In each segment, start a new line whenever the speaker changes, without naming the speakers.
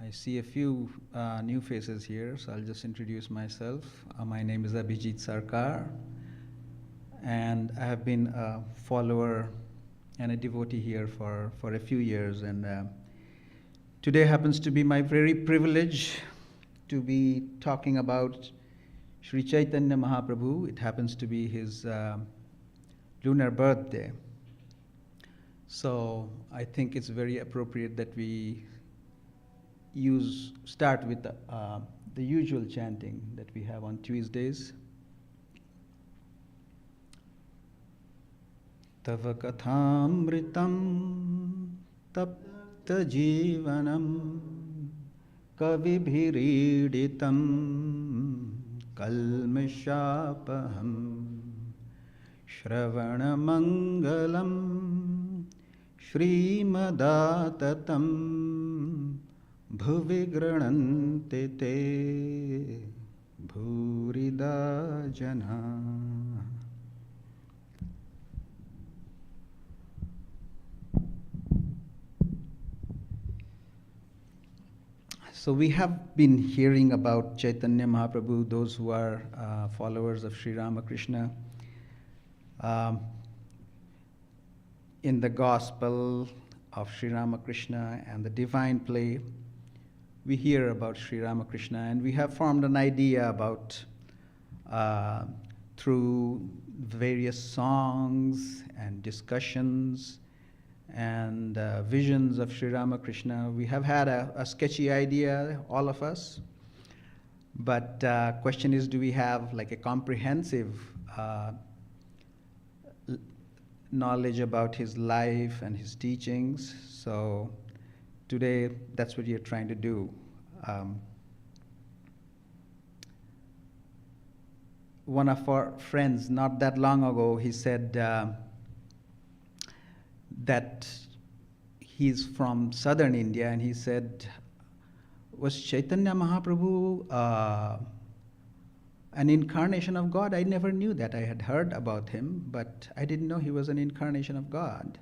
I see a few new faces here, so I'll just introduce myself. My name is Abhijit Sarcar, and I have been a follower and a devotee here for a few years. And today happens to be my very privilege to be talking about Sri Chaitanya Mahaprabhu. It happens to be his lunar birthday. So I think it's very appropriate that we start with the usual chanting that we have on Tuesdays. Tava kathamritam tapta jivanam kavibhiriditam kalmishapaham shravana mangalam shrimadatam bhuvi granante te bhurida jana. So we have been hearing about Chaitanya Mahaprabhu, those who are followers of Sri Ramakrishna. In the Gospel of Sri Ramakrishna and the Divine Play, we hear about Sri Ramakrishna, and we have formed an idea about, through various songs and discussions and visions of Sri Ramakrishna, we have had a sketchy idea, all of us. But question is, do we have like a comprehensive knowledge about his life and his teachings? So today, that's what you're trying to do. One of our friends, not that long ago, he said that he's from southern India, and he said, was Chaitanya Mahaprabhu an incarnation of God? I never knew that. I had heard about him, but I didn't know he was an incarnation of God.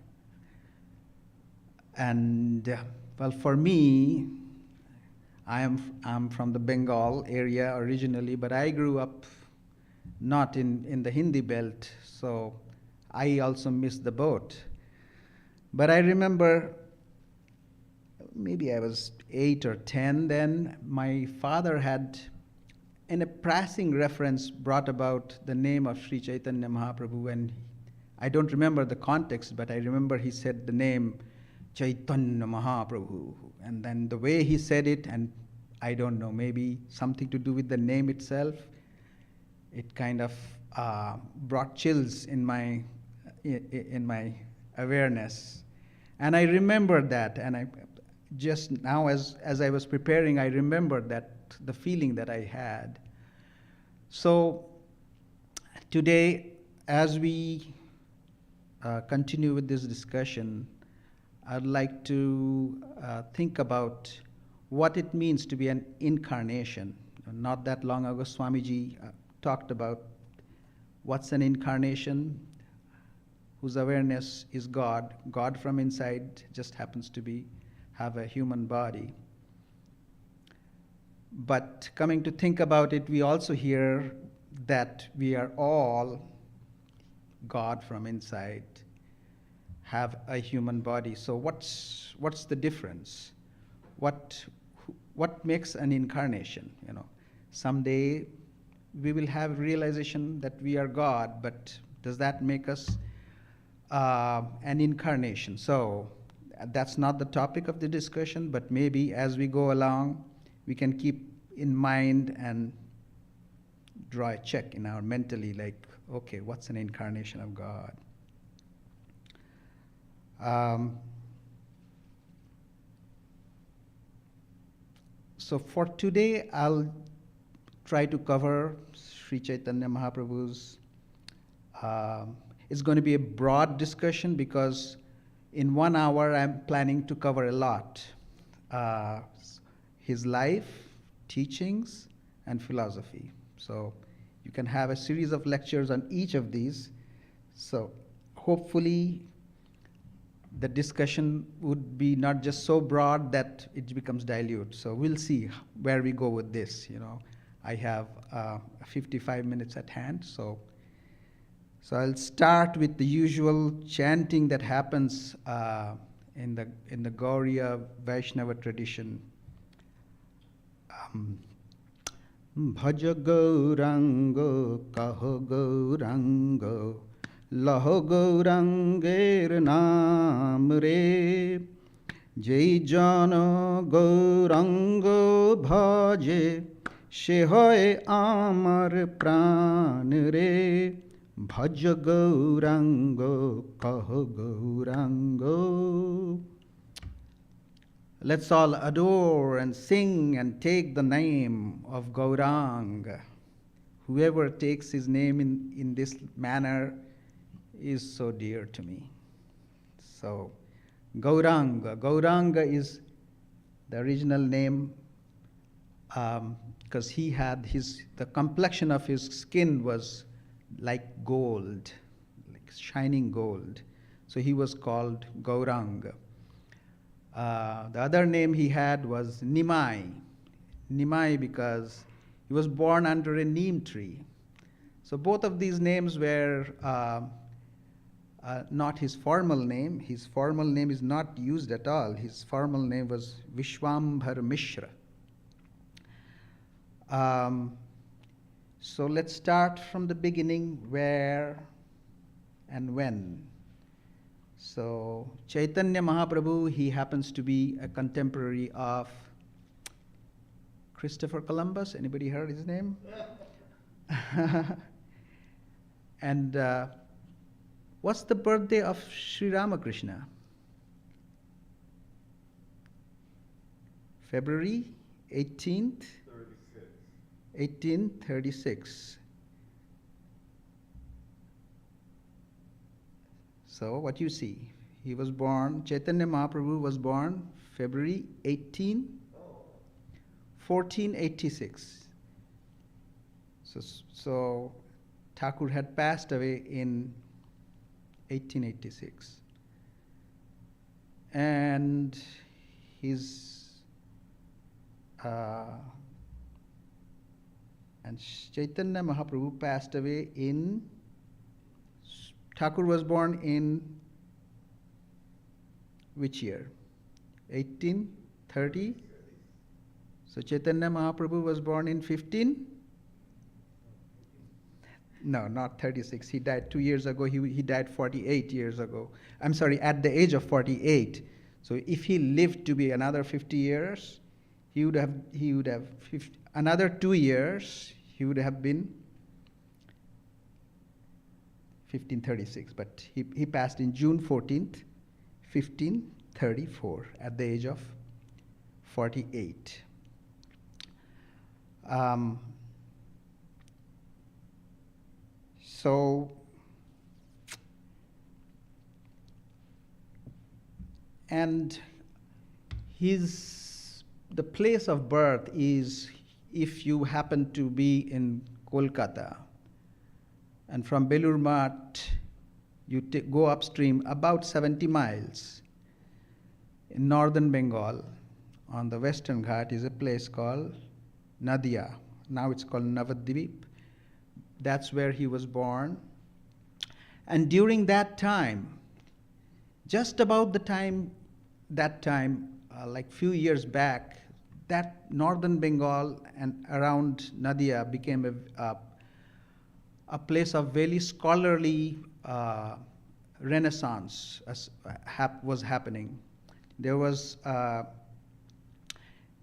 And well, for me, I'm from the Bengal area originally, but I grew up not in the Hindi belt, so I also missed the boat. But I remember, maybe I was 8 or 10 then, my father had, in a passing reference, brought about the name of Sri Chaitanya Mahaprabhu, and I don't remember the context, but I remember he said the name Chaitanya Mahaprabhu, and then the way he said it, and I don't know, maybe something to do with the name itself, it kind of brought chills in my awareness. And I remembered that, and I just now, as I was preparing, I remembered that the feeling that I had. So today, as we continue with this discussion, I'd like to think about what it means to be an incarnation. Not that long ago, Swamiji talked about what's an incarnation, whose awareness is God. God from inside just happens to have a human body. But coming to think about it, we also hear that we are all God from inside, have a human body. So what's the difference? What makes an incarnation? Someday we will have realization that we are God, but does that make us an incarnation? So that's not the topic of the discussion, but maybe as we go along, we can keep in mind and draw a check in our mentally, like, okay, what's an incarnation of God? So for today, I'll try to cover Sri Chaitanya Mahaprabhu's, it's going to be a broad discussion because in 1 hour I'm planning to cover a lot. His life, teachings, and philosophy. So you can have a series of lectures on each of these. So hopefully the discussion would be not just so broad that it becomes dilute. So we'll see where we go with this. I have 55 minutes at hand, so I'll start with the usual chanting that happens in the Gauriya Vaishnava tradition. Bhaja Gaurango, Kaho Gaurango, Laho Gauranger Naam Re, Jai Jana Gaurango Bhaje, Se hoy Amar Pran Re, Bhaja Gaurango, Kaho Gaurango. Let's all adore and sing and take the name of Gaurang. Whoever takes his name in this manner is so dear to me. So, Gauranga. Gauranga is the original name because he had the complexion of his skin was like gold, like shining gold. So he was called Gauranga. The other name he had was Nimai. Nimai because he was born under a neem tree. So both of these names were not his formal name. His formal name is not used at all. His formal name was Vishwambhar Mishra. So let's start from the beginning, where and when. So Chaitanya Mahaprabhu, he happens to be a contemporary of Christopher Columbus. Anybody heard his name? And what's the birthday of Sri Ramakrishna? February 18th? 1836. So what you see, he was born, Chaitanya Mahaprabhu was born February 1486. So Thakur had passed away in 1886. And and Chaitanya Mahaprabhu passed away Thakur was born in which year? 1830? So Chaitanya Mahaprabhu was born in 15? No, not 36. He died 2 years ago. He died 48 years ago. I'm sorry, at the age of 48. So if he lived to be another 50 years, he would have another 2 years, he would have been 1536, but he passed in June 14th, 1534, at the age of 48. And the place of birth is, if you happen to be in Kolkata, and from Belur Math, you go upstream about 70 miles. In northern Bengal, on the western Ghat, is a place called Nadia. Now it's called Navadvip. That's where he was born. And during that time, just about that time, like few years back, that northern Bengal and around Nadia became a place of very scholarly renaissance was happening. There was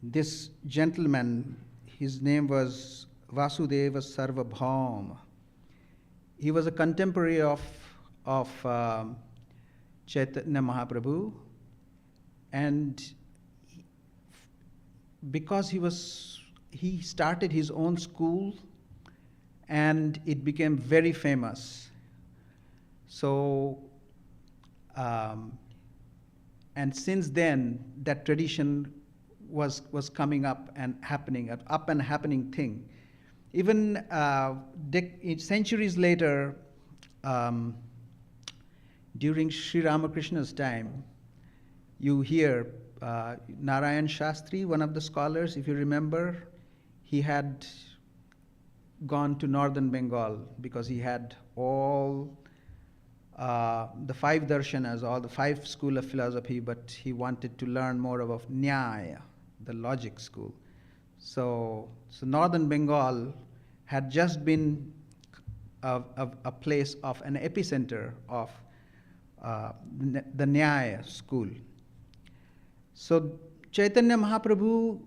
this gentleman, his name was Vasudeva Sarvabhaum. He was a contemporary of Chaitanya Mahaprabhu, and because he started his own school, and it became very famous. So, and since then, that tradition was coming up and happening, an up and happening thing. Even centuries later, during Sri Ramakrishna's time, you hear Narayan Shastri, one of the scholars, if you remember, he had gone to northern Bengal because he had all the five darshanas, all the five school of philosophy, but he wanted to learn more about Nyaya, the logic school. So northern Bengal had just been a place of an epicenter of the Nyaya school. So Chaitanya Mahaprabhu,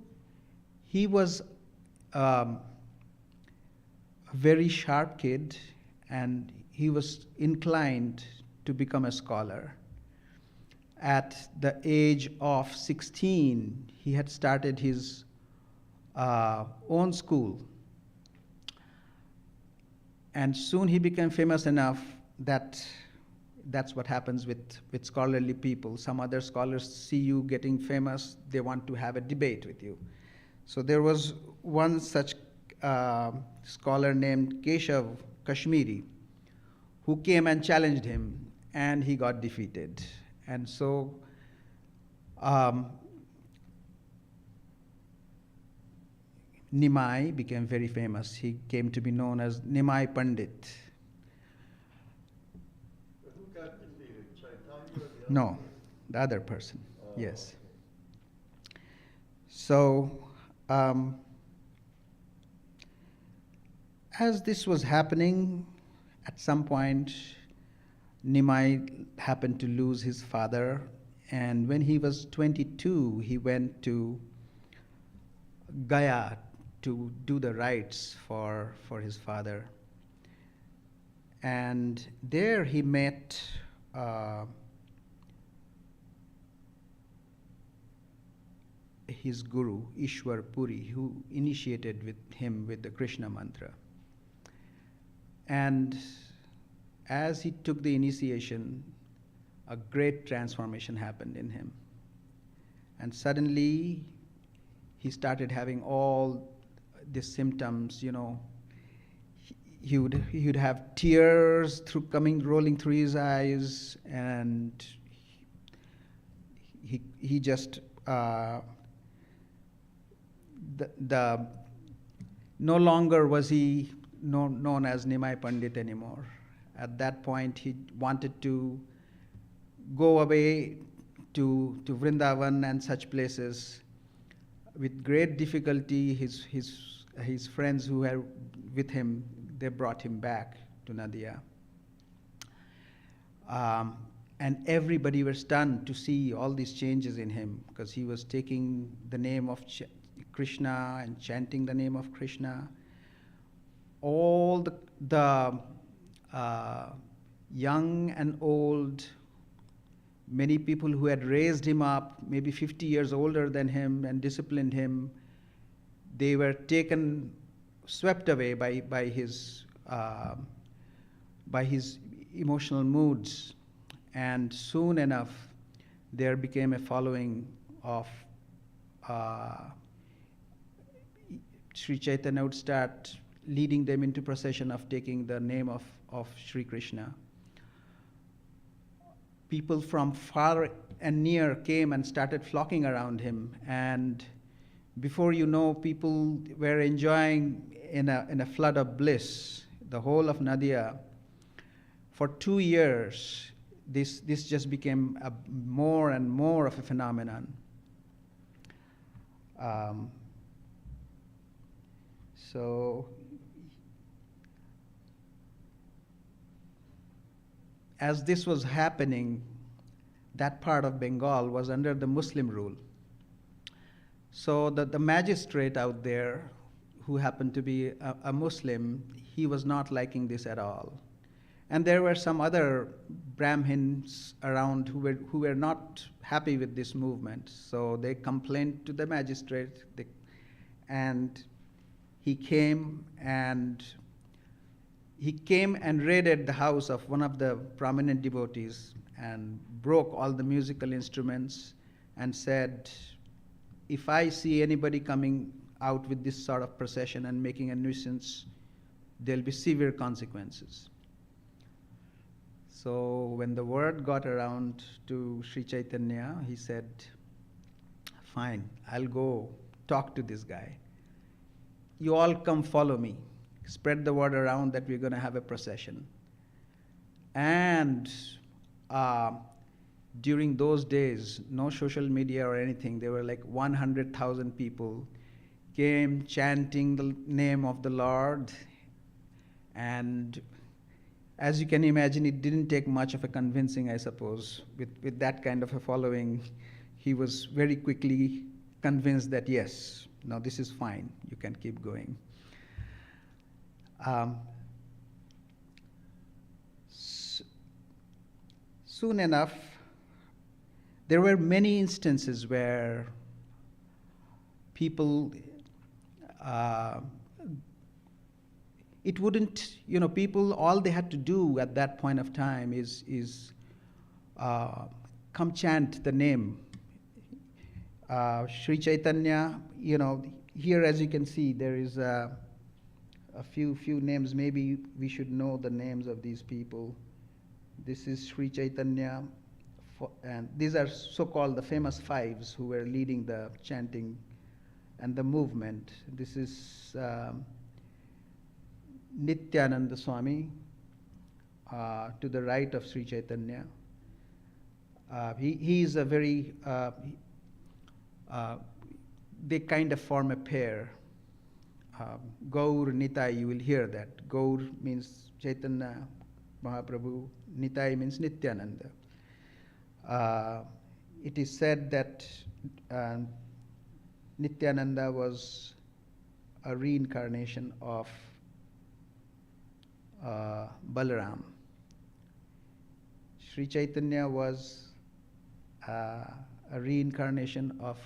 he was a very sharp kid, and he was inclined to become a scholar. At the age of 16, he had started his own school. And soon he became famous enough that that's what happens with scholarly people. Some other scholars see you getting famous, they want to have a debate with you. So there was one such scholar named Keshav Kashmiri, who came and challenged him, and he got defeated. And so Nimai became very famous. He came to be known as Nimai Pandit.
Who got defeated, Chaitanya or the other?
No, the other person, yes.
Okay.
So as this was happening, at some point, Nimai happened to lose his father, and when he was 22, he went to Gaya to do the rites for his father. And there he met his guru, Ishwar Puri, who initiated him with the Krishna mantra. And as he took the initiation, a great transformation happened in him. And suddenly, he started having all the symptoms, He would have tears rolling through his eyes, and he just no longer was he known as Nimai Pandit anymore. At that point, he wanted to go away to Vrindavan and such places. With great difficulty, his friends who were with him, they brought him back to Nadia. And everybody was stunned to see all these changes in him, because he was taking the name of Krishna and chanting the name of Krishna. All the young and old, many people who had raised him up, maybe 50 years older than him and disciplined him, they were swept away by his emotional moods. And soon enough, there became a following of Sri Chaitanya would start leading them into procession of taking the name of Sri Krishna. People from far and near came and started flocking around him, and before you know, people were enjoying in a flood of bliss the whole of Nadia. For 2 years, this just became more and more of a phenomenon. So as this was happening, that part of Bengal was under the Muslim rule. So the magistrate out there, who happened to be a Muslim, he was not liking this at all. And there were some other Brahmins around who were not happy with this movement. So they complained to the magistrate, and he came and raided the house of one of the prominent devotees and broke all the musical instruments and said, if I see anybody coming out with this sort of procession and making a nuisance, there'll be severe consequences. So when the word got around to Sri Chaitanya, he said, fine, I'll go talk to this guy. You all come follow me. Spread the word around that we're going to have a procession. And during those days, no social media or anything, there were like 100,000 people came chanting the name of the Lord. And as you can imagine, it didn't take much of a convincing, I suppose. With that kind of a following, he was very quickly convinced that yes, no, this is fine, you can keep going. Soon enough, there were many instances where people, it wouldn't, people, all they had to do at that point of time is come chant the name. Sri Chaitanya, here as you can see, there is a few names. Maybe we should know the names of these people. This is Sri Chaitanya, and these are so-called the famous fives who were leading the chanting and the movement. This is Nityananda Swami, to the right of Sri Chaitanya. He is a very, they kind of form a pair. Gaur, Nitai, you will hear that. Gaur means Chaitanya Mahaprabhu, Nitai means Nityananda. It is said that Nityananda was a reincarnation of Balaram. Sri Chaitanya was a reincarnation of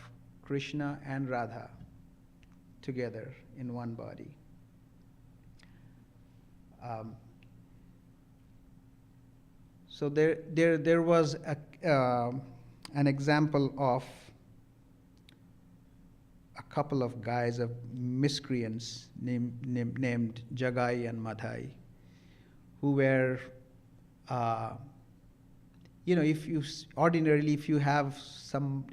Krishna and Radha together in one body. So there was an example of a couple of guys, of miscreants named Jagai and Madhai, who were, if you have some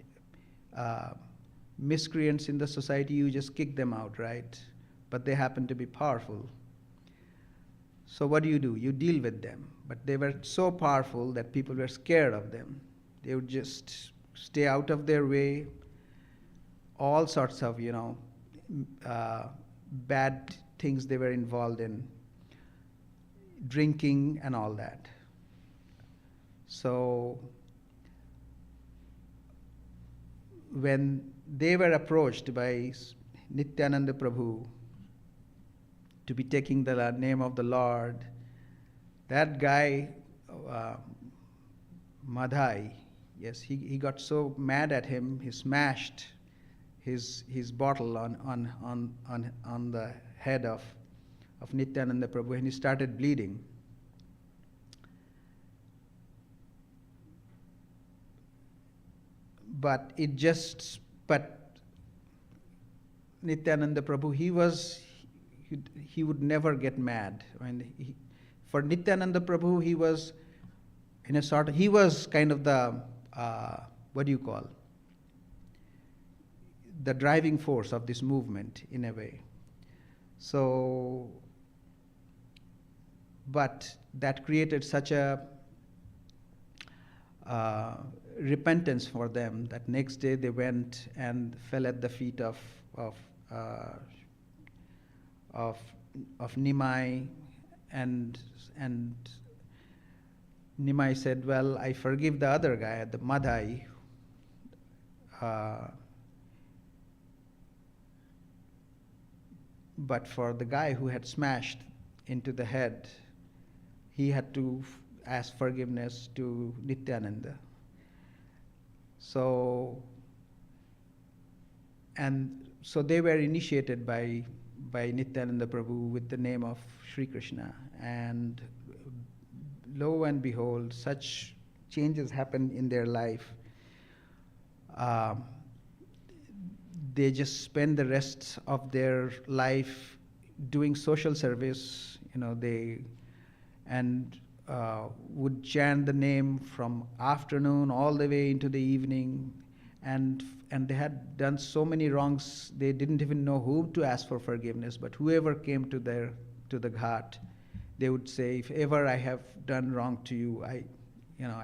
miscreants in the society, you just kick them out, right? But they happen to be powerful. So what do? You deal with them. But they were so powerful that people were scared of them. They would just stay out of their way. All sorts of, bad things they were involved in, drinking and all that. So when they were approached by Nityananda Prabhu to be taking the name of the Lord, that guy, Madhai, yes, he got so mad at him, he smashed his bottle on the head of Nityananda Prabhu, and he started bleeding. But Nityananda Prabhu, he would never get mad. For Nityananda Prabhu, he was he was kind of the, the driving force of this movement in a way. So, but that created such a repentance for them that next day they went and fell at the feet of Nimai, and Nimai said, well, I forgive the other guy, the Madhai, but for the guy who had smashed into the head, he had to ask forgiveness to Nityananda. So they were initiated by Nityananda Prabhu with the name of Sri Krishna, and lo and behold, such changes happened in their life. They just spend the rest of their life doing social service, would chant the name from afternoon all the way into the evening, and they had done so many wrongs they didn't even know whom to ask for forgiveness. But whoever came to the ghat, they would say, if ever I have done wrong to you, I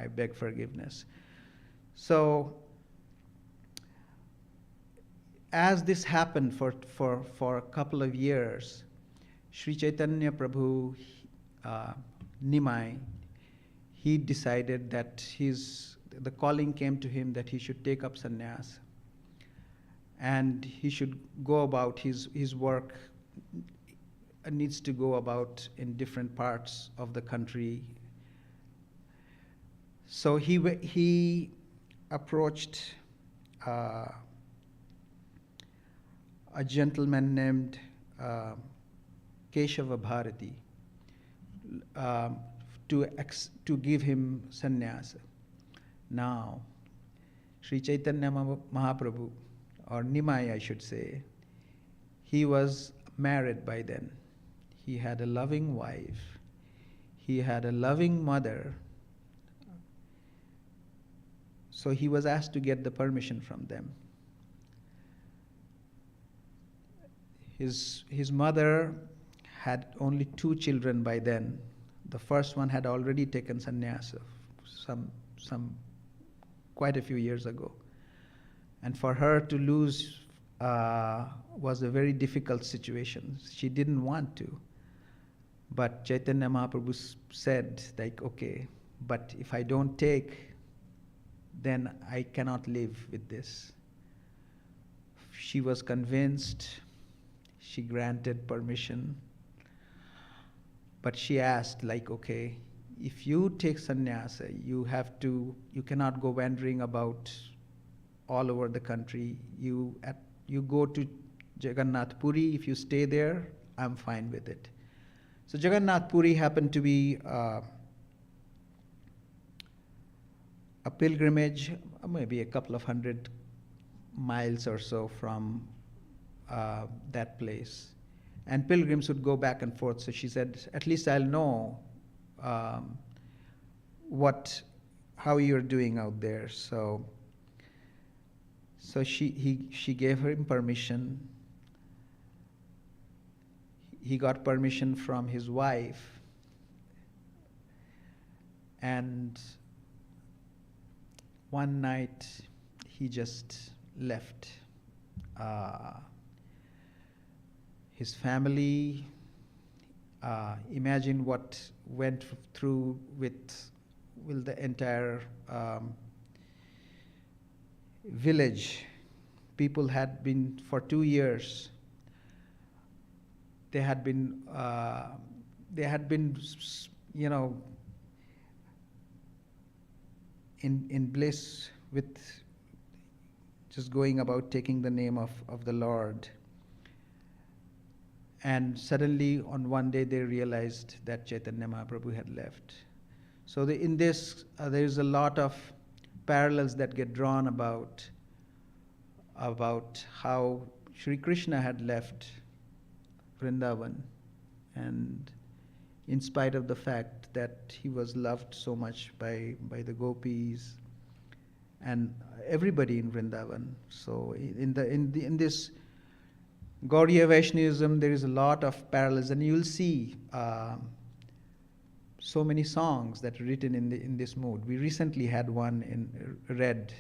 beg forgiveness. So as this happened for a couple of years, Sri Chaitanya Prabhu Nimai, he decided that the calling came to him that he should take up sannyas, and he should go about his work needs to go about in different parts of the country. So he approached a gentleman named Keshava Bharati to give him sannyasa. Now, Sri Chaitanya Mahaprabhu, or Nimai I should say, he was married by then. He had a loving wife. He had a loving mother. So he was asked to get the permission from them. His mother had only 2 children by then. The first one had already taken sannyasa quite a few years ago. And for her to lose was a very difficult situation. She didn't want to. But Chaitanya Mahaprabhu said, like, okay, but if I don't take, then I cannot live with this. She was convinced. She granted permission. But she asked, like, okay, if you take sannyasa, you cannot go wandering about all over the country. You go to Jagannath Puri. If you stay there, I'm fine with it. So Jagannath Puri happened to be a pilgrimage, maybe a couple of 100 miles or so from that place. And pilgrims would go back and forth. So she said, at least I'll know how you're doing out there. So she gave him permission. He got permission from his wife, and one night he just left. His family, imagine what went through with the entire village. People had been, for 2 years, they had been, in bliss with just going about taking the name of the Lord. And suddenly, on one day, they realized that Chaitanya Mahaprabhu had left. So in this, there is a lot of parallels that get drawn about how Sri Krishna had left Vrindavan, and in spite of the fact that he was loved so much by the gopis and everybody in Vrindavan. So in this Gaudiya Vaishnavism, there is a lot of parallels, and you will see so many songs that are written in this mood. We recently had one read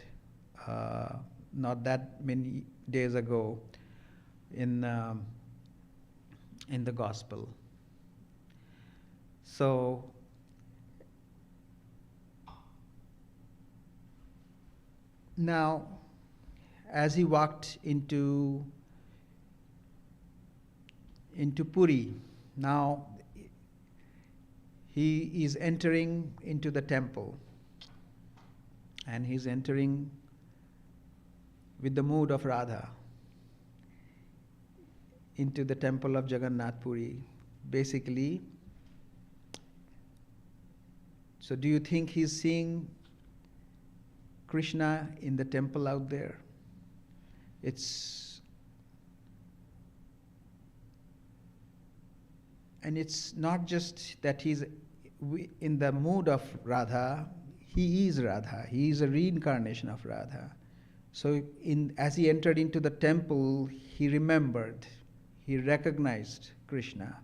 not that many days ago in the Gospel. So now, as he walked into Puri, now he is entering into the temple, and he's entering with the mood of Radha into the temple of Jagannath Puri. Basically, so do you think he's seeing Krishna in the temple out there? And it's not just that he's in the mood of Radha, he is Radha. He is a reincarnation of Radha. So as he entered into the temple, he remembered, he recognized Krishna.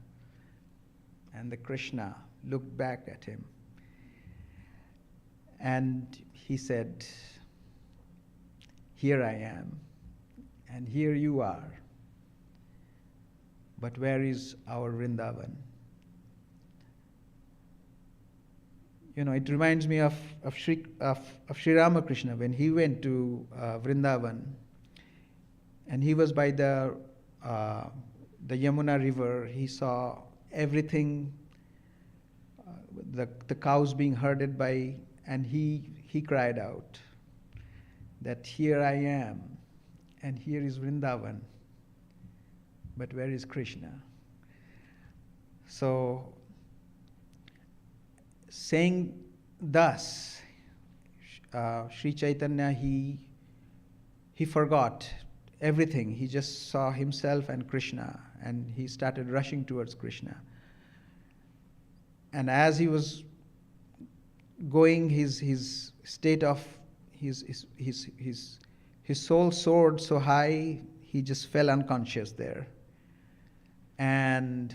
And the Krishna looked back at him. And he said, "Here I am, and here you are. But where is our Vrindavan?" It reminds me of Sri Ramakrishna when he went to Vrindavan, and he was by the Yamuna river. He saw everything, the cows being herded by, and he cried out that here I am, and here is Vrindavan, but where is Krishna? So, saying thus, Sri Chaitanya, he forgot everything. He just saw himself and Krishna, and he started rushing towards Krishna. And as he was going, his state of his soul soared so high, he just fell unconscious there. And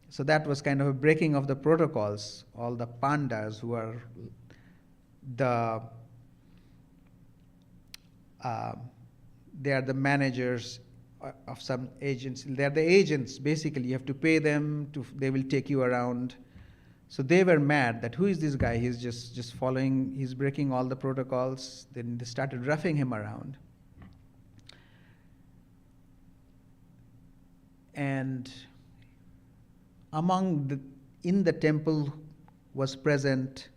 so that was kind of a breaking of the protocols. All the pandas, who are they are the managers of some agents. They are the agents, basically. You have to pay them, they will take you around. So they were mad that who is this guy? He's just following, he's breaking all the protocols. Then they started roughing him around. And in the temple was present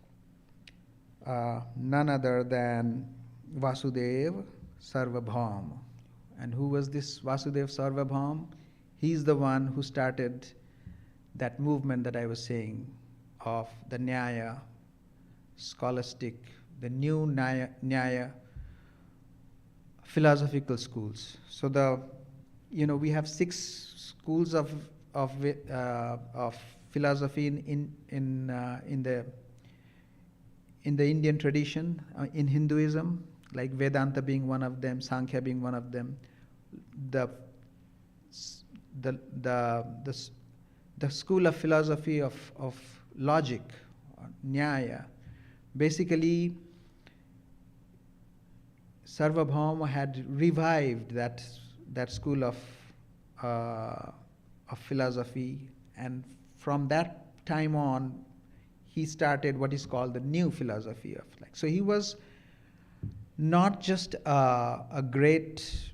none other than Vasudeva Sarvabhaum. And who was this Vasudeva Sarvabhaum? He's the one who started that movement that I was saying of the Nyaya, scholastic, the new Nyaya philosophical schools. So we have 6 schools of philosophy in the Indian tradition, in Hinduism, like Vedanta being one of them, Sankhya being one of them. The school of philosophy of logic, Nyaya, basically Sarvabhauma had revived that school of philosophy, and from that time on, he started what is called the new philosophy of life. So he was not just a great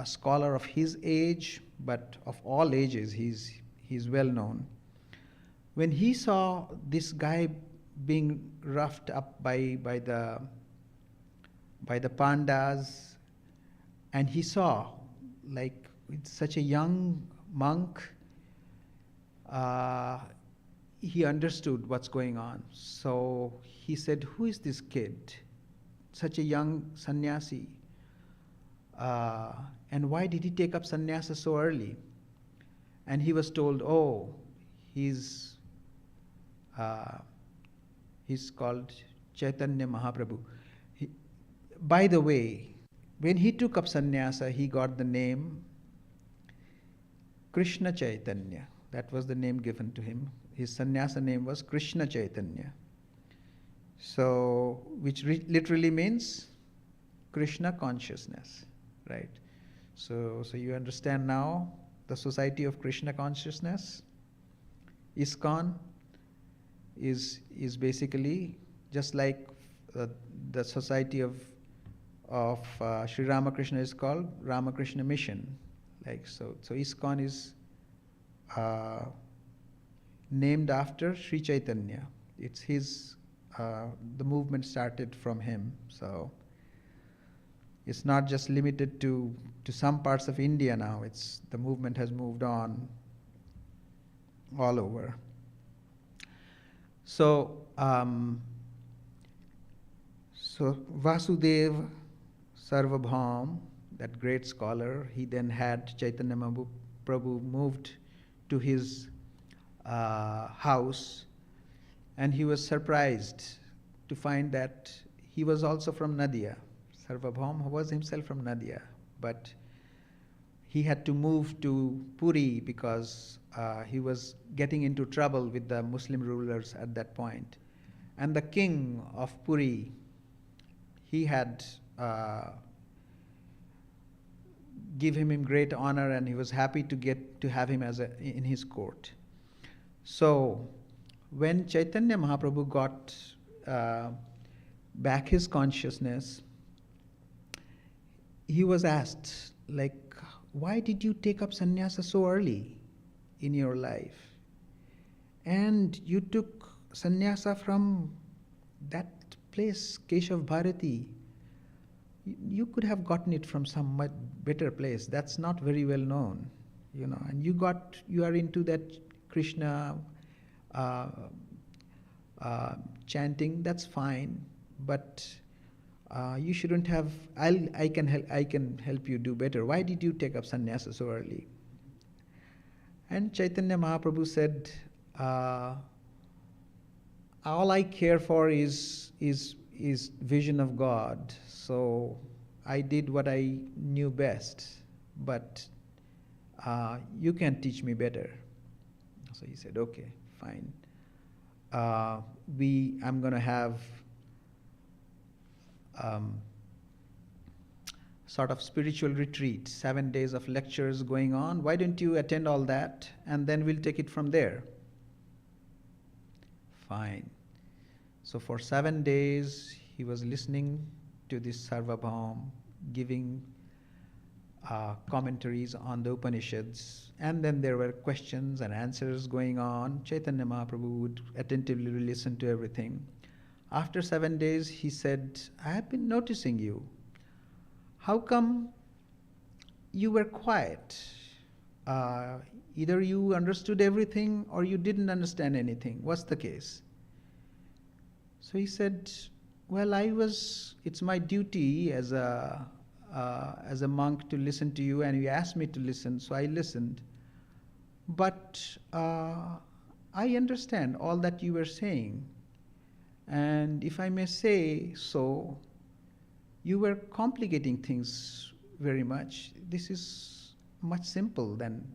scholar of his age, but of all ages. He's well known. When he saw this guy being roughed up by the pandas, and he saw, like, with such a young monk, he understood what's going on. So he said, "Who is this kid? Such a young sannyasi. And why did he take up sannyasa so early?" And he was told, "Oh, he's called Chaitanya Mahaprabhu." By the way, when he took up sannyasa, he got the name Krishna Chaitanya. That was the name given to him. His sannyasa name was Krishna Chaitanya. So, which literally means Krishna consciousness, right? So you understand now the Society of Krishna Consciousness, ISKCON, is basically just like the society of Sri Ramakrishna is called Ramakrishna Mission. Like so ISKCON is named after Sri Chaitanya. It's his. The movement started from him. So it's not just limited to some parts of India now. The movement has moved on all over. So Vasudeva Sarvabhaum, that great scholar, he then had Chaitanya Mahaprabhu moved to his house, And he was surprised to find that he was also from Nadia. Sarvabhauma was himself from Nadia, but he had to move to Puri because he was getting into trouble with the Muslim rulers at that point. And the king of Puri, he had given him great honor, and he was happy to have him in his court. So when Chaitanya Mahaprabhu got back his consciousness, he was asked, like, why did you take up sannyasa so early in your life? And you took sannyasa from that place, Keshav Bharati. You could have gotten it from some much better place. That's not very well known, and you are into that Krishna chanting. That's fine, but you shouldn't have. I can help you do better. Why did you take up sannyasa so early? And Chaitanya Mahaprabhu said, all I care for is vision of God. So I did what I knew best, but you can teach me better. So he said, okay, fine. I'm going to have sort of spiritual retreat, 7 days of lectures going on. Why don't you attend all that, and then we'll take it from there? Fine. So for 7 days, he was listening to this Sarvabhaum giving commentaries on the Upanishads, and then there were questions and answers going on. Chaitanya Mahaprabhu would attentively listen to everything. After 7 days, he said, I have been noticing you. How come you were quiet? Either you understood everything or you didn't understand anything. What's the case? So he said, well, it's my duty as a monk to listen to you, and you asked me to listen, so I listened. But I understand all that you were saying. And if I may say so, you were complicating things very much. This is much simple than...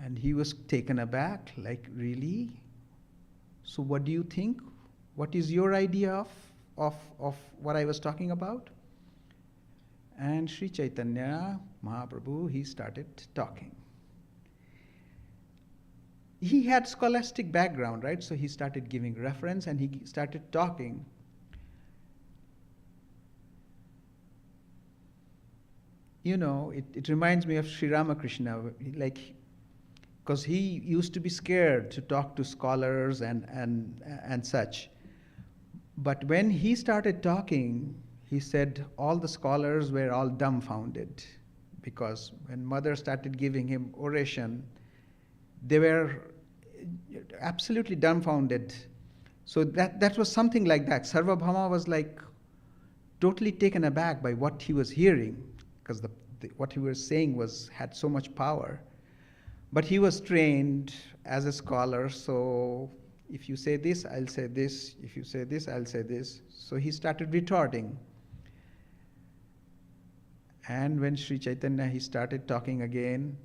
and he was taken aback, like, really? So what do you think? What is your idea of what I was talking about? And Sri Chaitanya Mahaprabhu, he started talking. He had scholastic background, right? So he started giving reference and he started talking. It reminds me of Sri Ramakrishna, like, because he used to be scared to talk to scholars and such. But when he started talking, he said all the scholars were all dumbfounded, because when mother started giving him oration, they were absolutely dumbfounded. So that was something like that. Sarvabhauma was like totally taken aback by what he was hearing, because what he was saying had so much power. But he was trained as a scholar, so if you say this, I'll say this. If you say this, I'll say this. So he started retorting. And when Sri Chaitanya, he started talking again.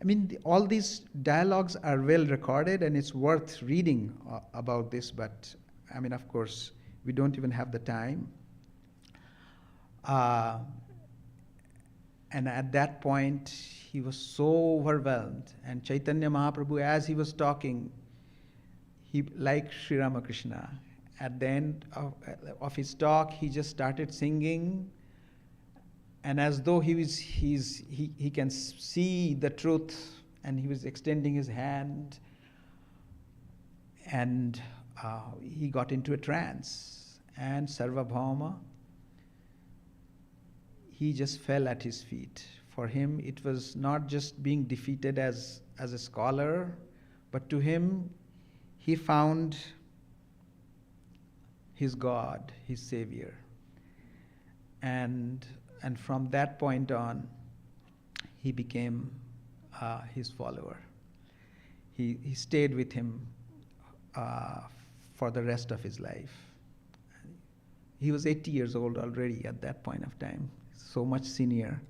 I mean, all these dialogues are well recorded, and it's worth reading about this, but I mean, of course, we don't even have the time. And at that point, he was so overwhelmed. And Chaitanya Mahaprabhu, as he was talking, he, like Sri Ramakrishna, at the end of his talk, he just started singing. And as though he can see the truth, and he was extending his hand, and he got into a trance. And Sarvabhauma, he just fell at his feet. For him, it was not just being defeated as a scholar, but to him, he found his God, his Savior. And from that point on, he became his follower. he stayed with him for the rest of his life. He was 80 years old already at that point of time, so much senior.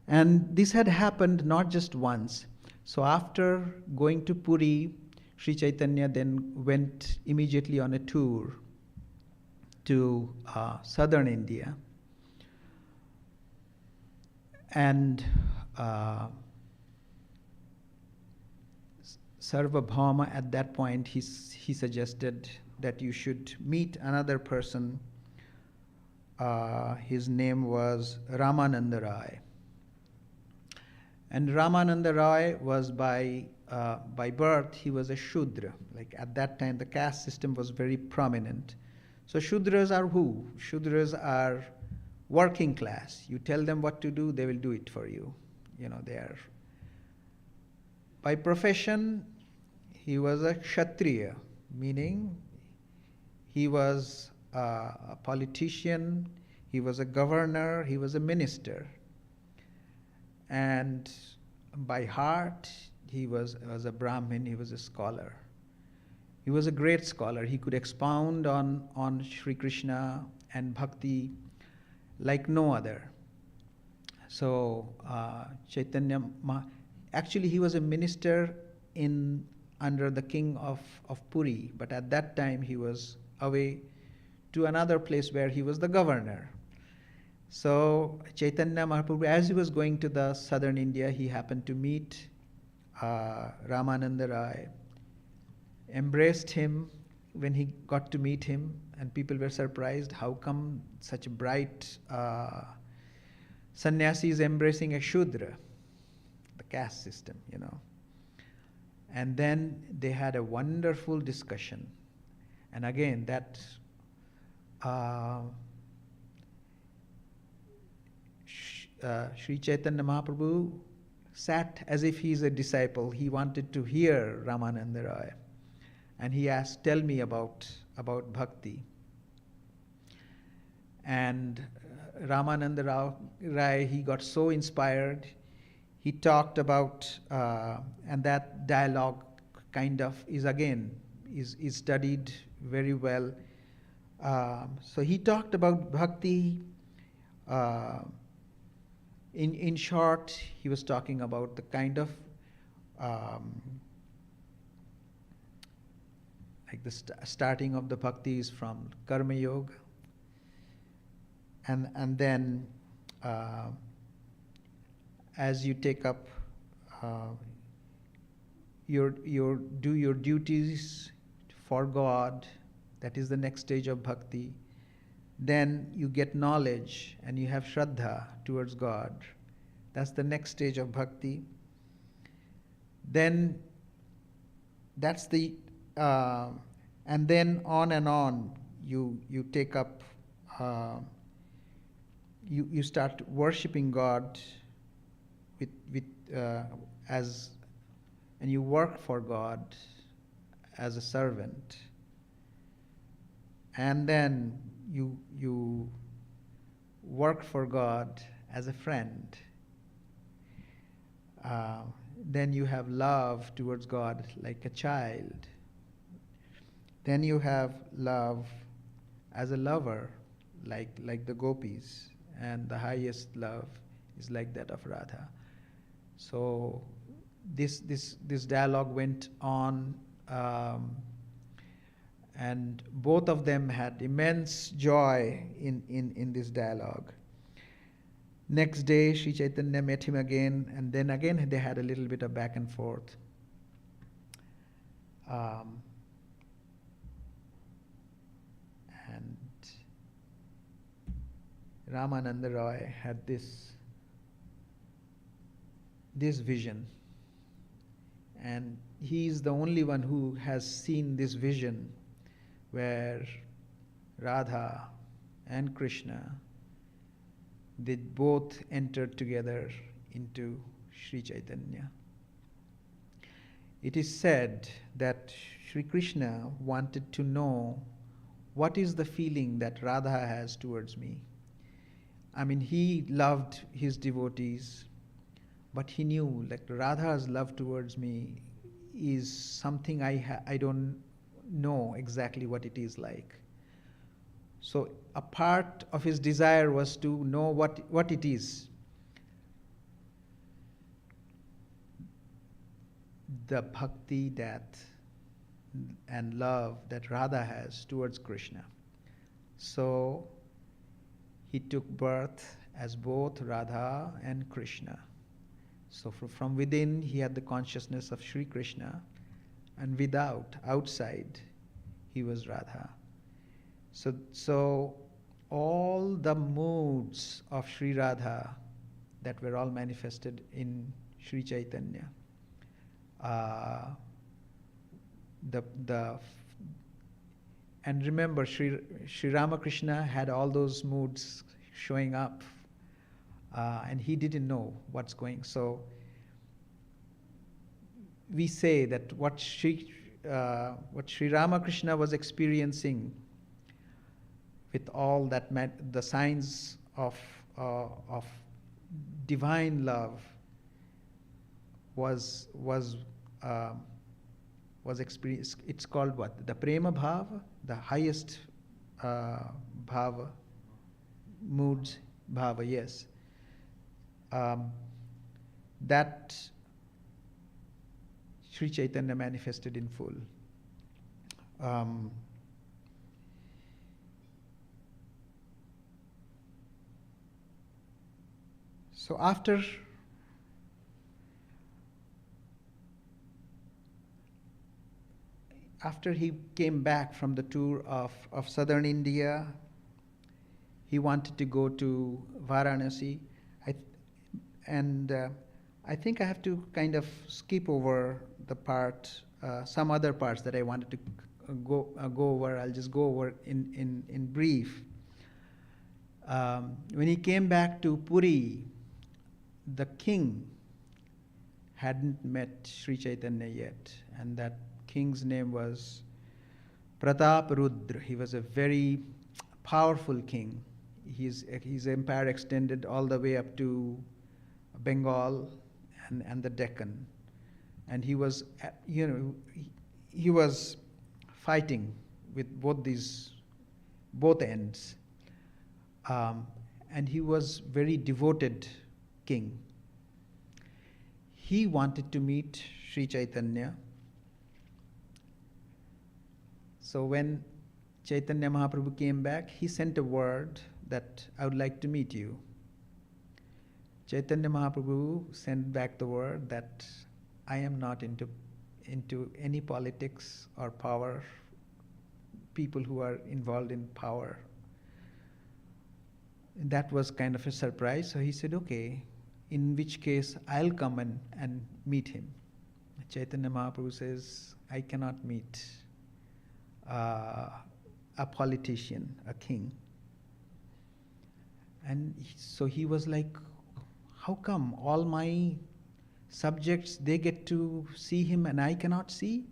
And this had happened not just once. So after going to Puri, Sri Chaitanya then went immediately on a tour to southern India. And Sarvabhauma, at that point, he suggested that you should meet another person. His name was Ramananda Rai. And Ramananda Rai was by birth, he was a Shudra. Like at that time, the caste system was very prominent. So Shudras are who? Shudras are working class. You tell them what to do, they will do it for you. They are. By profession, he was a Kshatriya, meaning he was a politician, he was a governor, he was a minister. And by heart, he was a Brahmin, he was a scholar. He was a great scholar. He could expound on Sri Krishna and bhakti like no other. So Chaitanya, actually he was a minister under the king of Puri, but at that time he was away to another place where he was the governor. So Chaitanya Mahaprabhu, as he was going to the southern India, he happened to meet Ramananda Rai, embraced him when he got to meet him, and people were surprised, how come such a bright sannyasi is embracing a Shudra, the caste system, And then they had a wonderful discussion. And again, that Sri Chaitanya Mahaprabhu sat as if he's a disciple. He wanted to hear Ramananda Rai. And he asked, tell me about bhakti. And Ramananda Rai, he got so inspired. He talked about, and that dialogue kind of is studied very well. So he talked about bhakti. In short, he was talking about the kind of like the starting of the bhakti is from karma yoga, and then as you take up your duties for God, that is the next stage of bhakti. Then you get knowledge and you have shraddha towards God. That's the next stage of bhakti. Then that's the and then on and on you take up you start worshipping God with as, and you work for God as a servant, and then you work for God as a friend. Then you have love towards God like a child. Then you have love as a lover, like the gopis, and the highest love is like that of Radha. So this dialogue went on, and both of them had immense joy in this dialogue. Next day, Sri Chaitanya met him again, and then again they had a little bit of back and forth. And Ramananda Roy had this vision, and he is the only one who has seen this vision where Radha and Krishna, they both entered together into Sri Chaitanya. It is said that Sri Krishna wanted to know what is the feeling that Radha has towards me. I mean, he loved his devotees, but he knew like Radha's love towards me is something I don't know exactly what it is like. So a part of his desire was to know what it is. The bhakti and love that Radha has towards Krishna. So he took birth as both Radha and Krishna. So from within he had the consciousness of Sri Krishna, and outside, he was Radha. So all the moods of Sri Radha that were all manifested in Sri Chaitanya, and remember, Sri Ramakrishna had all those moods showing up, and he didn't know what's going. So we say that what Sri Ramakrishna was experiencing with all that the signs of divine love was experienced. It's called what? The prema bhava, the highest bhava, moods bhava. Yes, that Sri Chaitanya manifested in full. So after he came back from the tour of southern India, he wanted to go to Varanasi. I think I have to kind of skip over the some other parts that I wanted to go over. I'll just go over in brief. When he came back to Puri, the king hadn't met Sri Chaitanya yet, and that king's name was Pratap Rudra. He was a very powerful king. His empire extended all the way up to Bengal and the Deccan, and he was, he was fighting with both ends, and he was very devoted king. He wanted to meet Sri Chaitanya. So when Chaitanya Mahaprabhu came back, he sent a word that I would like to meet you. Chaitanya Mahaprabhu sent back the word that I am not into any politics or power, people who are involved in power. That was kind of a surprise. So he said, okay, in which case I'll come and meet him. Chaitanya Mahaprabhu says, I cannot meet a politician, a king. And so he was like, how come all my subjects, they get to see him and I cannot see?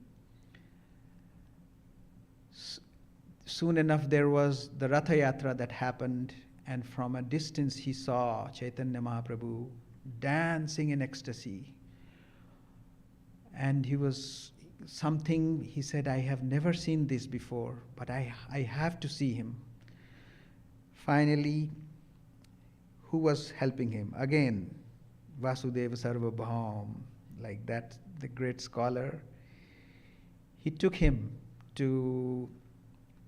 Soon enough there was the Ratha Yatra that happened, and from a distance he saw Chaitanya Mahaprabhu dancing in ecstasy. And he said, I have never seen this before, but I have to see him. Finally, who was helping him? Again, Vasudeva Sarvabhaum, like that, the great scholar. He took him to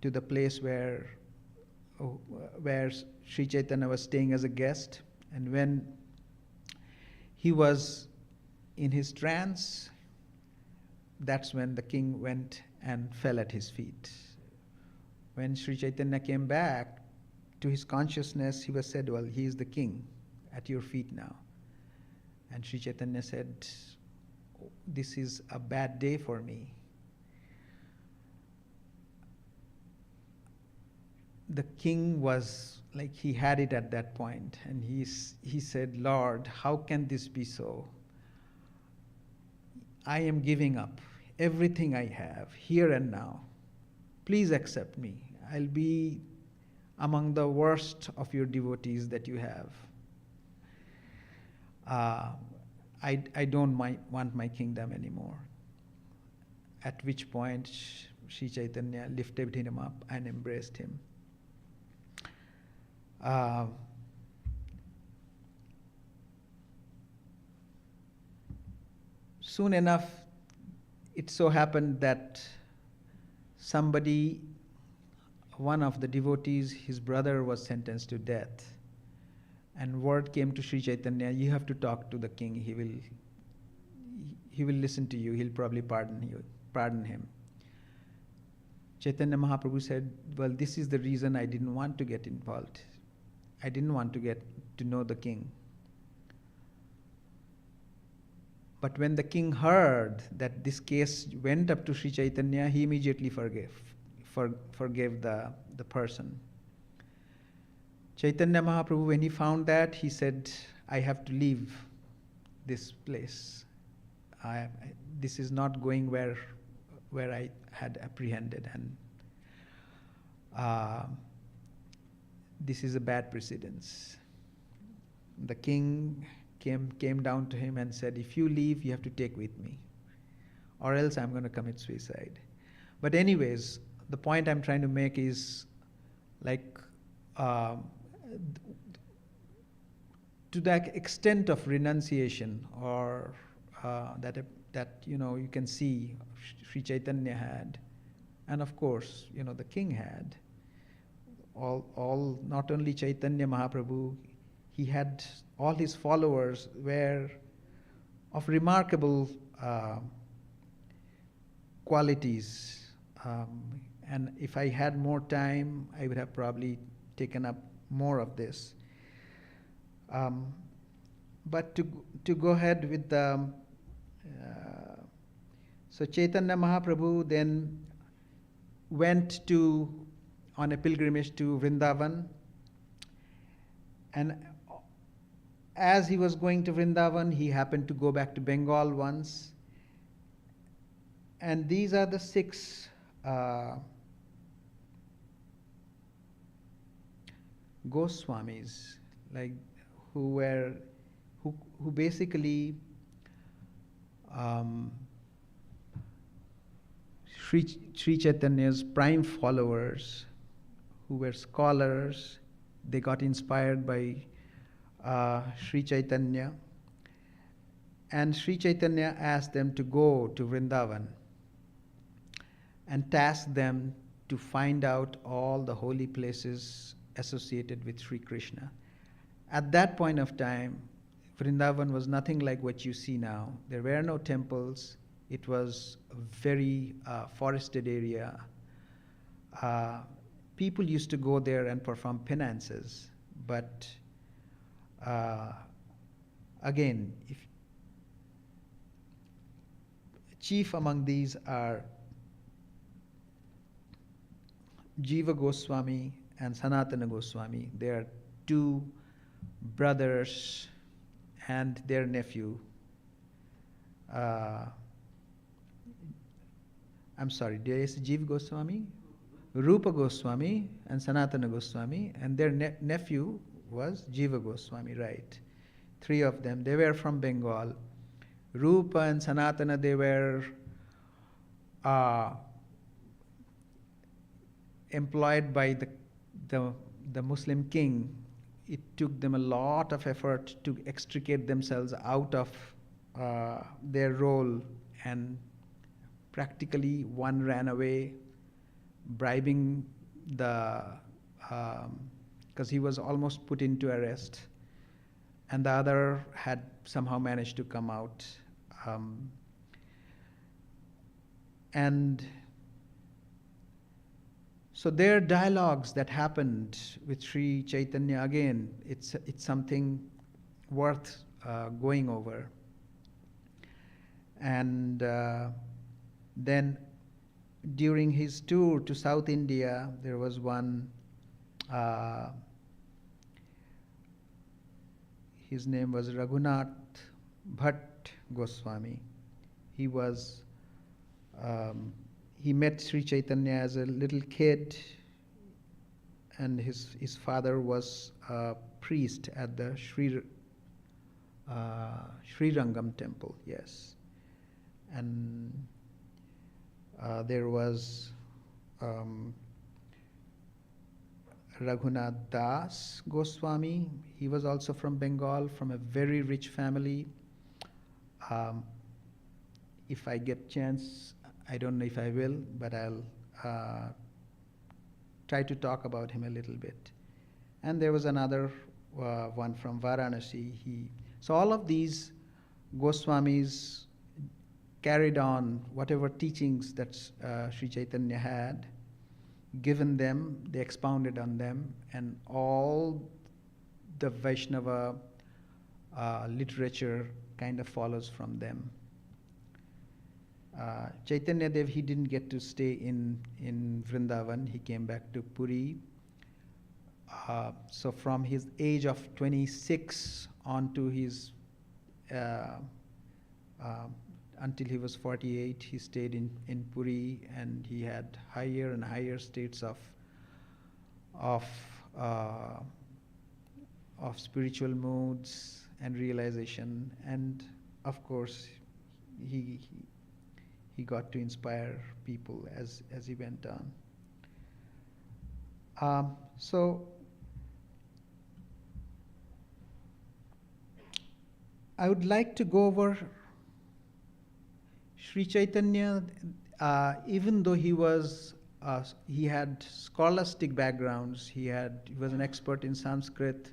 the place where Sri Chaitanya was staying as a guest. And when he was in his trance, that's when the king went and fell at his feet. When Sri Chaitanya came back to his consciousness, he was said, well, he is the king at your feet now. And Sri Chaitanya said, this is a bad day for me. The king was like, he had it at that point, and he said, Lord, how can this be so? I am giving up everything I have here and now. Please accept me. I'll be among the worst of your devotees that you have. I don't want my kingdom anymore. at which point Sri Chaitanya lifted him up and embraced him. Soon enough, it so happened that one of the devotees, his brother was sentenced to death. And word came to Sri Chaitanya, you have to talk to the king. He will listen to you. He'll probably pardon him. Chaitanya Mahaprabhu said, well, this is the reason I didn't want to get involved. I didn't want to get to know the king. But when the king heard that this case went up to Sri Chaitanya, he immediately forgave the person. Chaitanya Mahaprabhu, when he found that, he said, I have to leave this place. This is not going where I had apprehended, and this is a bad precedence. The king came down to him and said, if you leave, you have to take with me, or else I'm going to commit suicide. But anyways, the point I'm trying to make is, like, to that extent of renunciation, or that you can see Sri Chaitanya had, and of course the king had. All not only Chaitanya Mahaprabhu, he had all his followers were of remarkable qualities. And if I had more time, I would have probably taken up more of this. But to go ahead with the so Chaitanya Mahaprabhu then went on a pilgrimage to Vrindavan, and as he was going to Vrindavan, he happened to go back to Bengal once, and these are the 6 Goswamis, like who basically Sri Chaitanya's prime followers, who were scholars. They got inspired by Sri Chaitanya, and Sri Chaitanya asked them to go to Vrindavan and tasked them to find out all the holy places associated with Sri Krishna. At that point of time, Vrindavan was nothing like what you see now. There were no temples. It was a very forested area. People used to go there and perform penances. But again, chief among these are Jiva Goswami and Sanatana Goswami. They are 2 brothers and their nephew. I'm sorry, there is Jiva Goswami, Rupa Goswami, and Sanatana Goswami, and their nephew was Jiva Goswami, right? 3 of them. They were from Bengal. Rupa and Sanatana, they were employed by the Muslim king. It took them a lot of effort to extricate themselves out of their role, and practically one ran away, bribing because he was almost put into arrest, and the other had somehow managed to come out. And so their dialogues that happened with Sri Chaitanya, again, it's something worth going over. And then during his tour to South India, there was one, his name was Raghunath Bhatt Goswami. He met Sri Chaitanya as a little kid, and his father was a priest at the Sri Rangam temple, yes. And There was Raghunath Das Goswami. He was also from Bengal, from a very rich family. If I get chance, I don't know if I will, but I'll try to talk about him a little bit. And there was another one from Varanasi. So all of these Goswamis carried on whatever teachings that Sri Chaitanya had given them, they expounded on them, and all the Vaishnava literature kind of follows from them. Chaitanya Dev, he didn't get to stay in Vrindavan. He came back to Puri. So from his age of 26 on to his until he was 48, he stayed in Puri, and he had higher and higher states of spiritual moods and realization, and of course he got to inspire people as he went on. So I would like to go over Sri Chaitanya. Even though he had scholastic backgrounds, he was an expert in Sanskrit.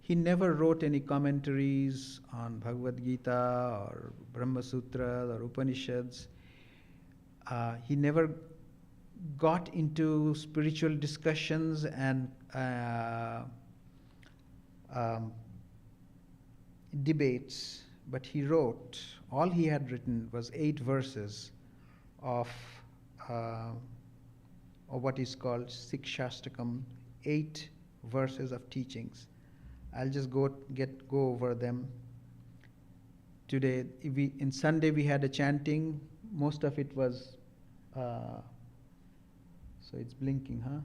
He never wrote any commentaries on Bhagavad Gita or Brahma Sutras or Upanishads. He never got into spiritual discussions and debates, but he wrote. All he had written was 8 verses of what is called Sikshastakam, 8 verses of teachings. I'll just go over them today. In Sunday we had a chanting. Most of it was. So it's blinking, huh?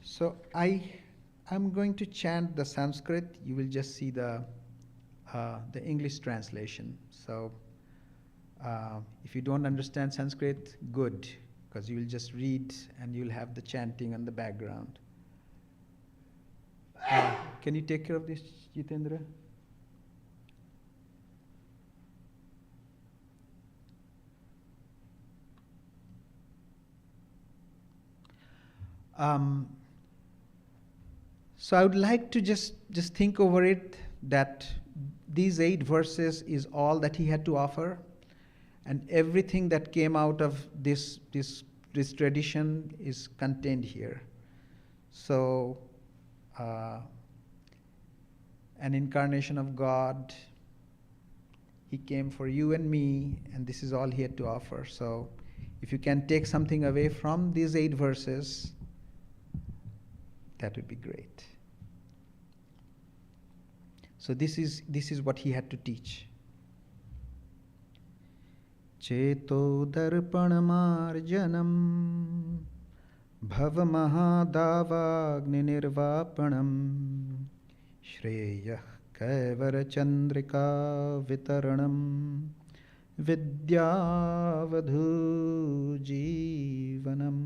So I'm going to chant the Sanskrit. You will just see the English translation. So if you don't understand Sanskrit, good, because you will just read and you'll have the chanting on the background. Can you take care of this, Jitendra? So I would like to just think over it, that these 8 verses is all that he had to offer, and everything that came out of this tradition is contained here. So an incarnation of God, he came for you and me, and this is all he had to offer. So if you can take something away from these 8 verses, that would be great. So this is what he had to teach. Cheto darpanamarjanam bhavamahadavagni nirvapanam shreyah kaivara chandrika vitaranam vidyavadhu jivanam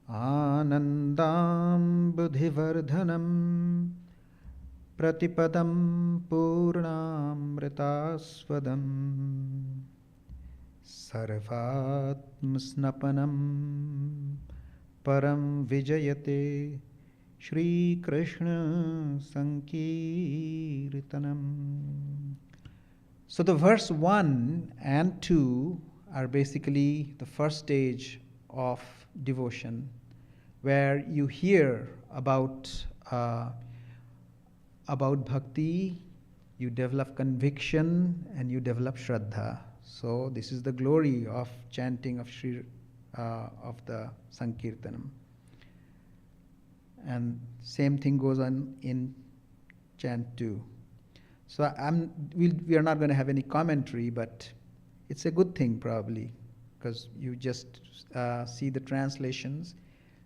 Anandam buddhivardhanam pratipadam purnamritaswadam sarvatmasnapanam param vijayate Shri Krishna Sankirtanam. So the verse 1 and 2 are basically the first stage of devotion, where you hear about bhakti, you develop conviction, and you develop shraddha. So this is the glory of chanting of of the Sankirtanam. And same thing goes on in chant 2. So we are not going to have any commentary, but it's a good thing probably, because you just see the translations,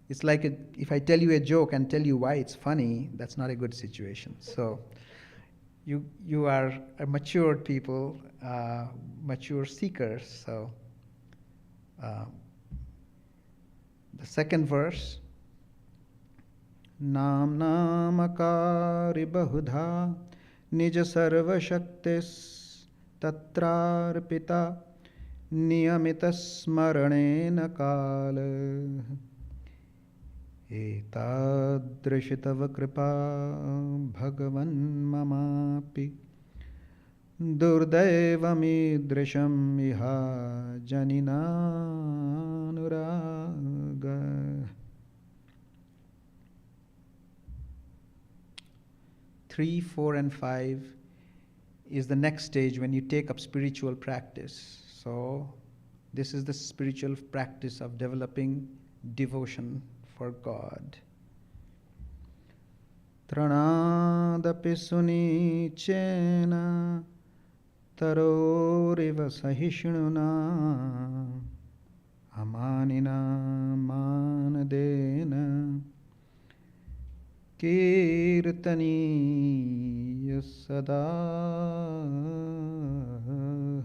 it's like if I tell you a joke and tell you why it's funny, that's not a good situation. So you are a matured people, mature seekers. So the second verse, Nam namakari bahudha nija sarva shaktis tatrarpita niyamita smaranena kala etadrishitava kripa bhagavan mamapi Durdevamidrisham iha janinanuraga. 3, 4, and 5 is the next stage when you take up spiritual practice. So this is the spiritual practice of developing devotion for God. Tranadapi suni chena taroriva sahishnuna amanina manadena kirtaniya sada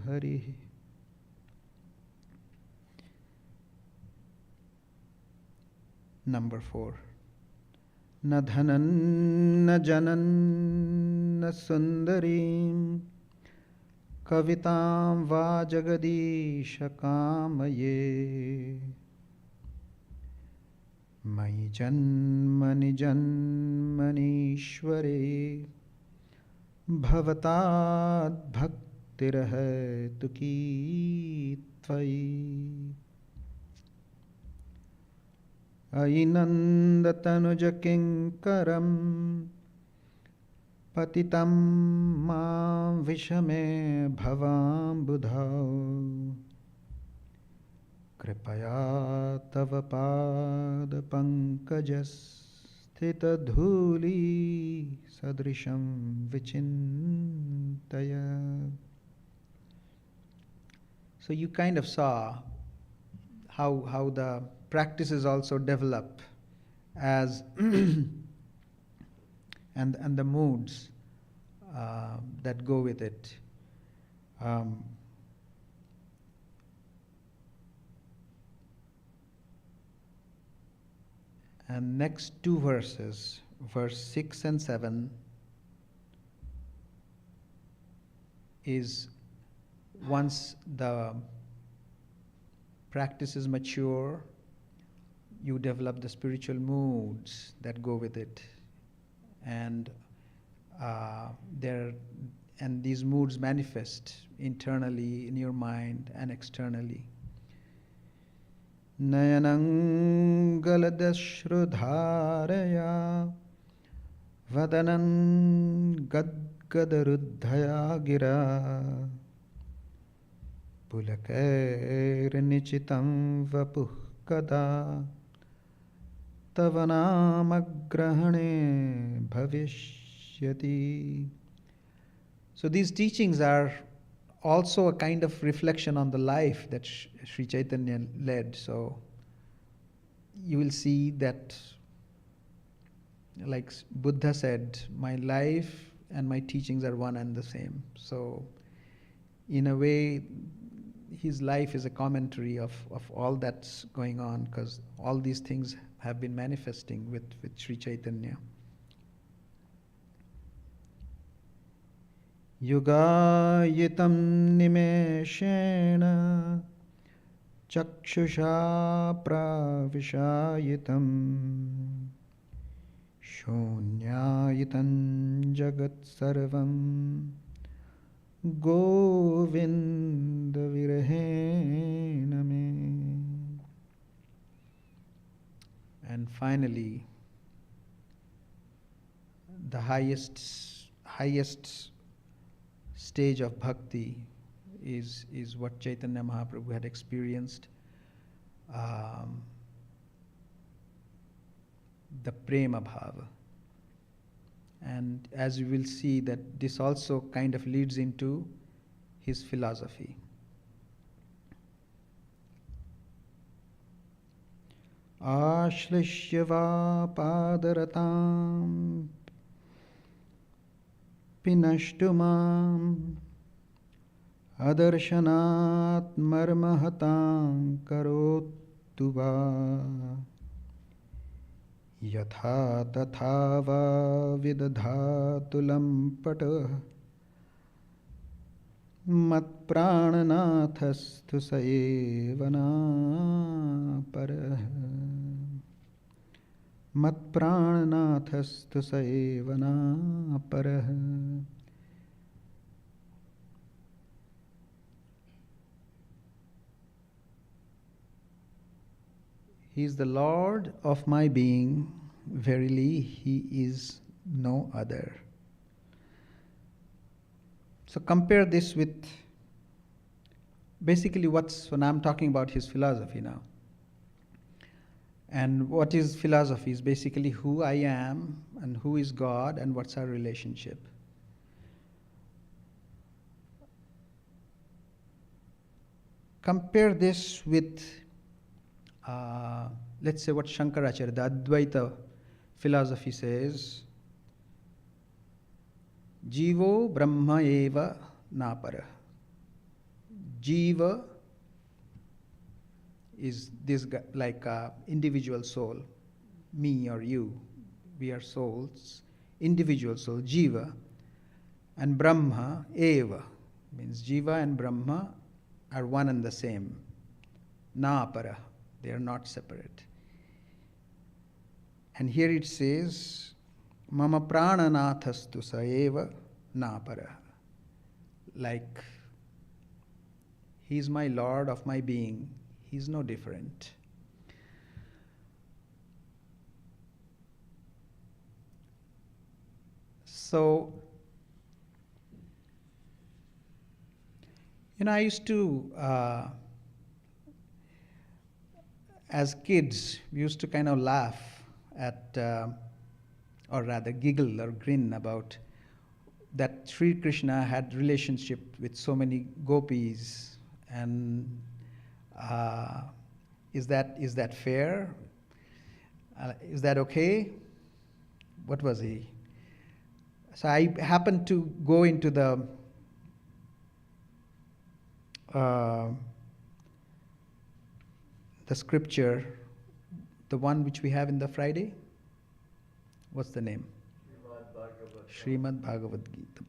hari. Number 4. न धनं न जनं न सुन्दरीं कवितां वा जगदीश कामये मयि जन्मनि जन्मनीश्वरे भवताद्भक्तिर्हेतु की त्वयि अयिनन्दतनुज किङ्करं पतितं मां विषमे भवाम्बुधौ कृपया तव पादपङ्कजस्थितधूली सदृशं विचिन्तय. So you kind of saw how the practices also develop as and the moods that go with it. And next two verses, verse 6 and 7, is once the practice is mature, you develop the spiritual moods that go with it, and these moods manifest internally in your mind and externally. Nayanam galadashrudharaya vadanam gadgadaruddhaya gira pulakair nichitam vapuh kada tavanamagrahane bhavishyati. So these teachings are also a kind of reflection on the life that Sri Chaitanya led. So you will see that, like Buddha said, my life and my teachings are one and the same. So in a way, his life is a commentary of all that's going on, because all these things have been manifesting with Sri Chaitanya. Yugayitam nimeshena chakshusha pravishayitam shunyayitam jagat sarvam govinda virahena me. And finally, the highest stage of bhakti is what Chaitanya Mahaprabhu had experienced, the prema bhava. And as you will see, that this also kind of leads into his philosophy. आश्लिष्य वा पादरतां पिनष्टु माम् अदर्शनात् मर्महतां करोतु वा यथा तथा वा विदधातु लम्पटः मत्प्राणनाथस्तु स एव नापरः मत्प्राणनाथस्तु स एव नापरः. He is the Lord of my being. Verily, He is no other. So compare this with basically when I'm talking about his philosophy now. And what is philosophy is basically who I am and who is God and what's our relationship. Compare this with let's say what Shankaracharya, the Advaita philosophy says, Jivo Brahma eva napara. Jiva is this like individual soul, me or you. We are souls, individual soul, Jiva, and Brahma eva means Jiva and Brahma are one and the same. Napara. They are not separate. And here it says, Mama prananathastu sa eva napara. Like, He is my Lord of my being. He is no different. So, I used to as kids, we used to kind of laugh at, or rather giggle or grin about that Sri Krishna had relationship with so many gopis, and is that fair? Is that okay? What was he? So I happened to go into the scripture, the one which we have in the Friday. What's the name? Srimad Bhagavatam.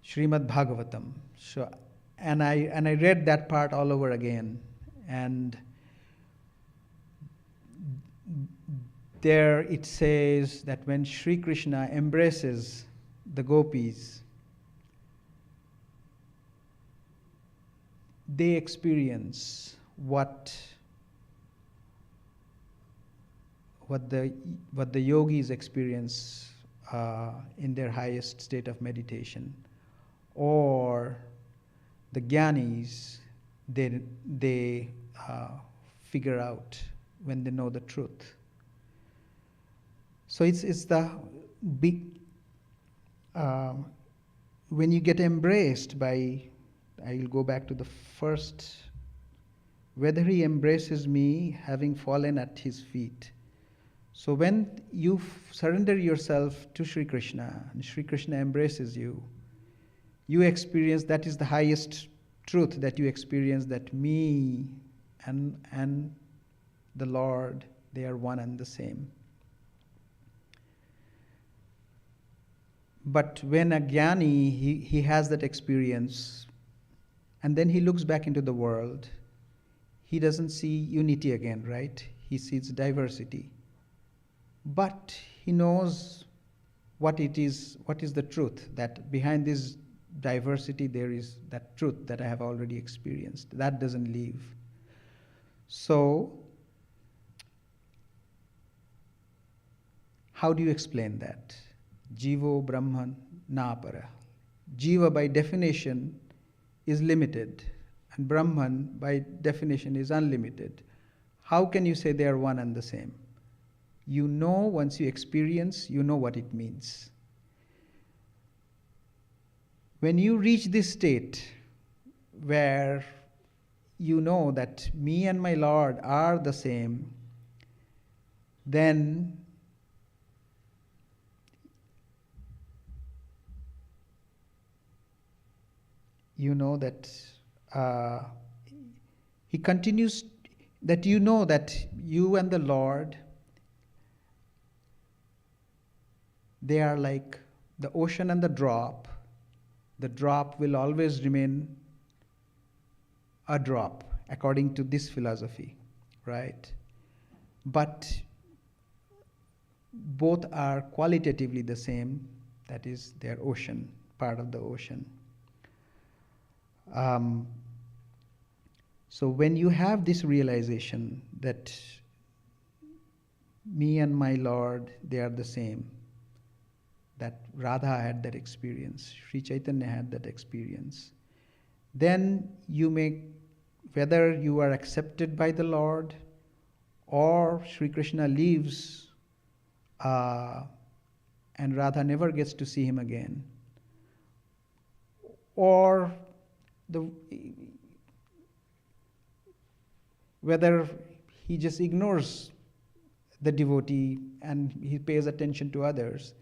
Srimad Bhagavatam. So, and I read that part all over again, and there it says that when Sri Krishna embraces the gopis, they experience what the yogis experience in their highest state of meditation, or the jnanis they figure out when they know the truth. So it's the big when you get embraced by, I will go back to the first, whether he embraces me having fallen at his feet. So when you surrender yourself to Sri Krishna and Sri Krishna embraces you, you experience, that is the highest truth that you experience, that me and the Lord, they are one and the same. But when a jnani, he has that experience, and then he looks back into the world, he doesn't see unity again, right? He sees diversity. But he knows what is the truth, that behind this diversity there is that truth that I have already experienced. That doesn't leave. So, how do you explain that? Jivo Brahman Napara. Jiva by definition is limited, and Brahman by definition is unlimited. How can you say they are one and the same? You know, once you experience, you know what it means. When you reach this state where you know that me and my Lord are the same, then you know that uh, he continues, that you know that you and the Lord, they are like the ocean and the drop. The drop will always remain a drop, according to this philosophy, right? But both are qualitatively the same, that is, they are ocean, part of the ocean. So when you have this realization that me and my Lord, they are the same, that Radha had that experience, Sri Chaitanya had that experience, then you make, whether you are accepted by the Lord or Sri Krishna leaves and Radha never gets to see him again, or whether he just ignores the devotee and he pays attention to others,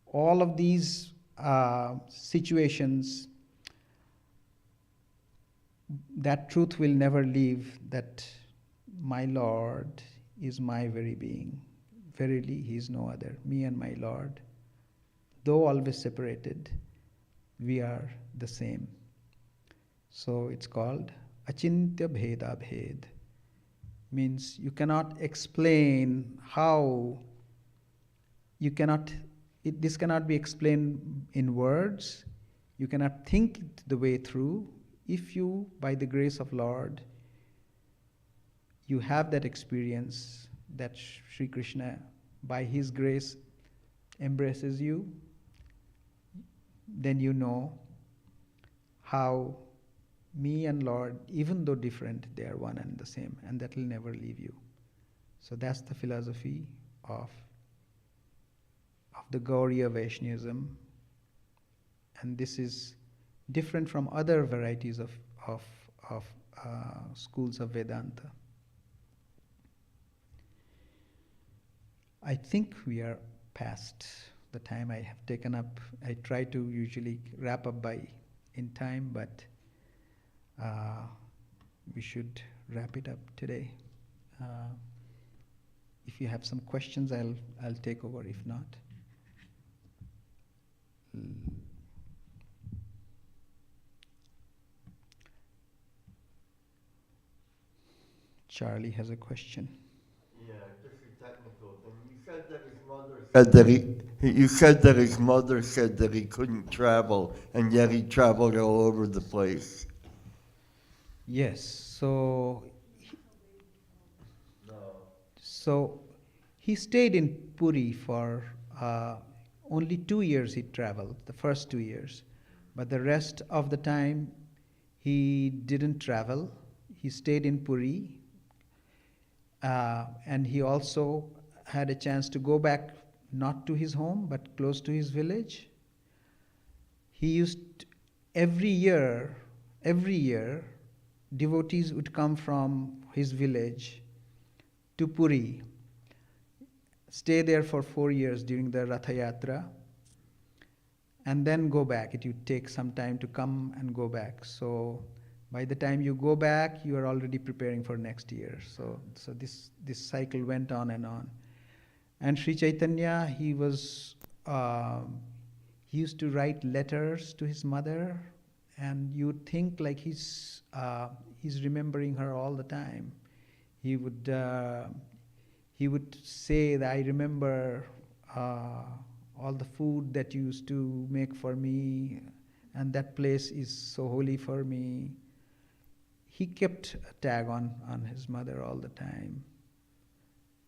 all of these situations, that truth will never leave, that my Lord is my very being. Verily, he is no other. Me and my Lord, though always separated, we are the same. So it's called Achintya Bheda Bhed. Means you cannot explain how, this cannot be explained in words. You cannot think it the way through. If you, by the grace of Lord, you have that experience that Sri Krishna, by his grace, embraces you, then you know how me and Lord, even though different, they are one and the same, and that will never leave you. So that's the philosophy of the Gauriya Vaishnavism, and this is different from other varieties of schools of Vedanta. I think we are past the time I have taken up. I try to usually wrap up in time, but we should wrap it up today. If you have some questions, I'll take over. If not, Charlie has a question.
Yeah, just a technical thing. You said that his mother said that his mother said that he couldn't travel, and yet he traveled all over the place.
Yes. So he stayed in Puri for only 2 years. He traveled the first 2 years, but the rest of the time he didn't travel. He stayed in Puri, and he also had a chance to go back, not to his home but close to his village. He used every year devotees would come from his village to Puri, stay there for 4 years during the Ratha Yatra, and then go back. It would take some time to come and go back. So by the time you go back, you are already preparing for next year. So this cycle went on and on. And Sri Chaitanya, he used to write letters to his mother, and you would think like he's remembering her all the time. He would say that I remember all the food that you used to make for me, and that place is so holy for me. He kept a tag on his mother all the time.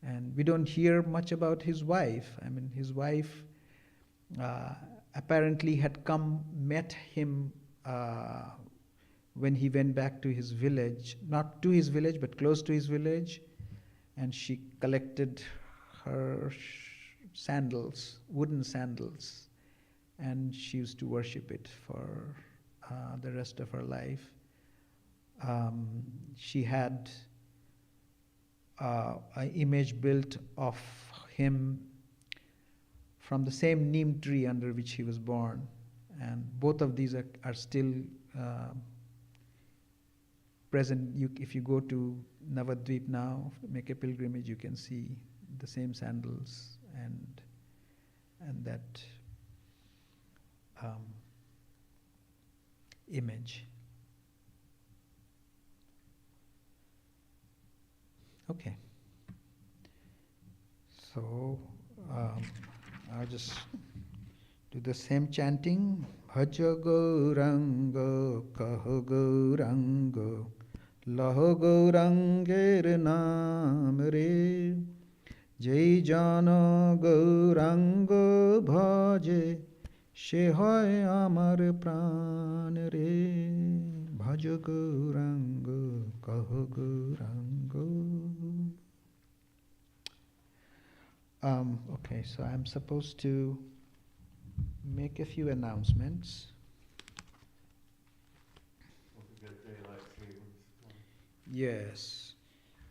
And we don't hear much about his wife. I mean, his wife apparently had met him when he went back to his village, not to his village, but close to his village, and she collected her sandals, wooden sandals, and she used to worship it for the rest of her life. She had an image built of him from the same neem tree under which he was born. And both of these are still present. If you go to Navadvip now, make a pilgrimage, you can see the same sandals and that image. Okay. So I'll just do the same chanting. Bhaja Gauranga, Kaha Gauranga, Laho Gauranger Naam Re, Jai Jana Gauranga Bhaje, Se hoy amar pran re, Bhaja Gauranga, Kaha Gauranga. Okay, so I'm supposed to make a few announcements. Yes.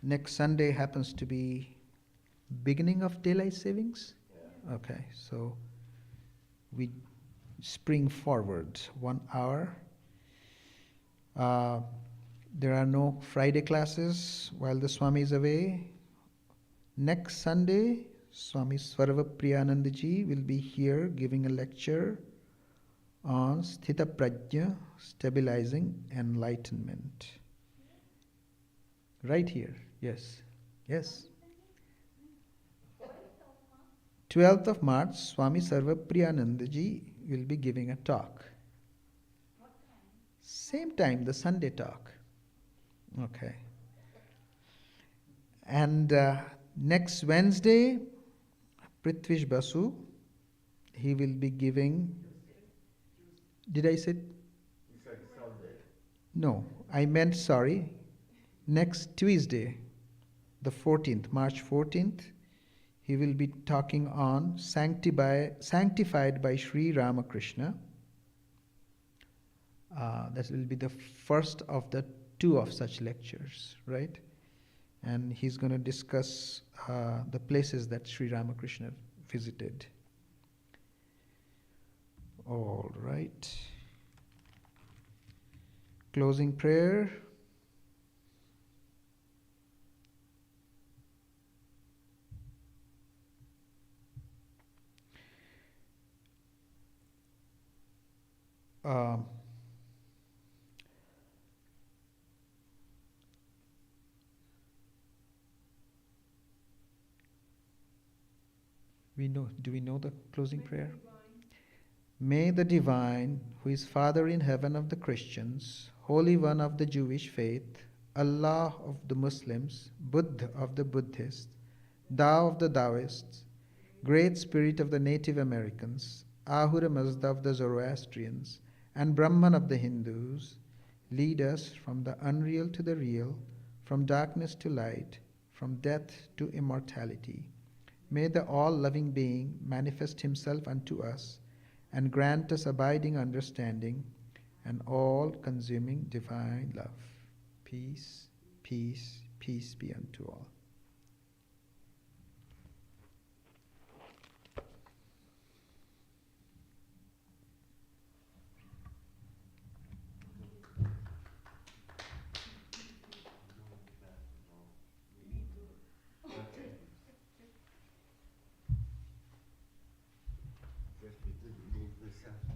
Next Sunday happens to be beginning of daylight savings? Yeah. Okay, so we spring forward 1 hour. There are no Friday classes while the Swami is away. Next Sunday, Swami Svarva Priyanandaji will be here giving a lecture on Sthita Prajna, stabilizing enlightenment. Right here, yes. Yes. 12th of March, Swami Sarva Priyanandaji will be giving a talk. What time? Same time, the Sunday talk. Okay. And next Wednesday, Prithvish Basu, he will be giving. Did I say?
You said Sunday.
No, I meant sorry. Next Tuesday, the 14th, March 14th, he will be talking on Sanctified by Sri Ramakrishna. That will be the first of the 2 of such lectures, right? And he's going to discuss the places that Sri Ramakrishna visited. All right. Closing prayer. Do we know the closing prayer? May the Divine, who is Father in heaven of the Christians, Holy One of the Jewish faith, Allah of the Muslims, Buddha of the Buddhists, Tao of the Taoists, Great Spirit of the Native Americans, Ahura Mazda of the Zoroastrians, and Brahman of the Hindus, lead us from the unreal to the real, from darkness to light, from death to immortality. May the all-loving being manifest himself unto us and grant us abiding understanding and all-consuming divine love. Peace, peace, peace be unto all.
Guess we didn't need this after.